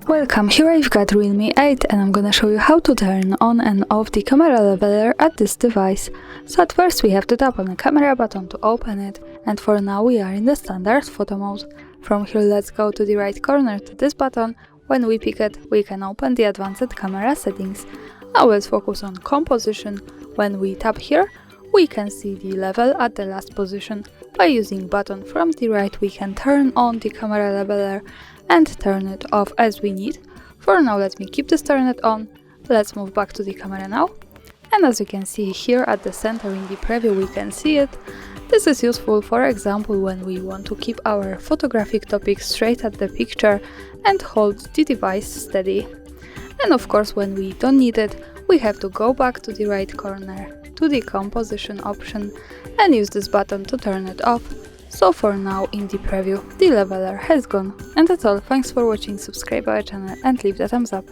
Welcome, here I've got REALME 8 and I'm gonna show you how to turn on and off the camera leveler at this device. So at first we have to tap on the camera button to open it, and for now we are in the standard photo mode. From here let's go to the right corner to this button. When we pick it, we can open the advanced camera settings. Now let's focus on composition. When we tap here, we can see the level at the last position. By using button from the right we can turn on the camera leveler and turn it off as we need. For now let me keep this turned on. Let's move back to the camera now. And as you can see here at the center in the preview we can see it. This is useful, for example, when we want to keep our photographic topic straight at the picture and hold the device steady. And of course when we don't need it, we have to go back to the right corner to the composition option and use this button to turn it off. So for now in the preview the leveler has gone. And that's all, thanks for watching, subscribe our channel and leave the thumbs up.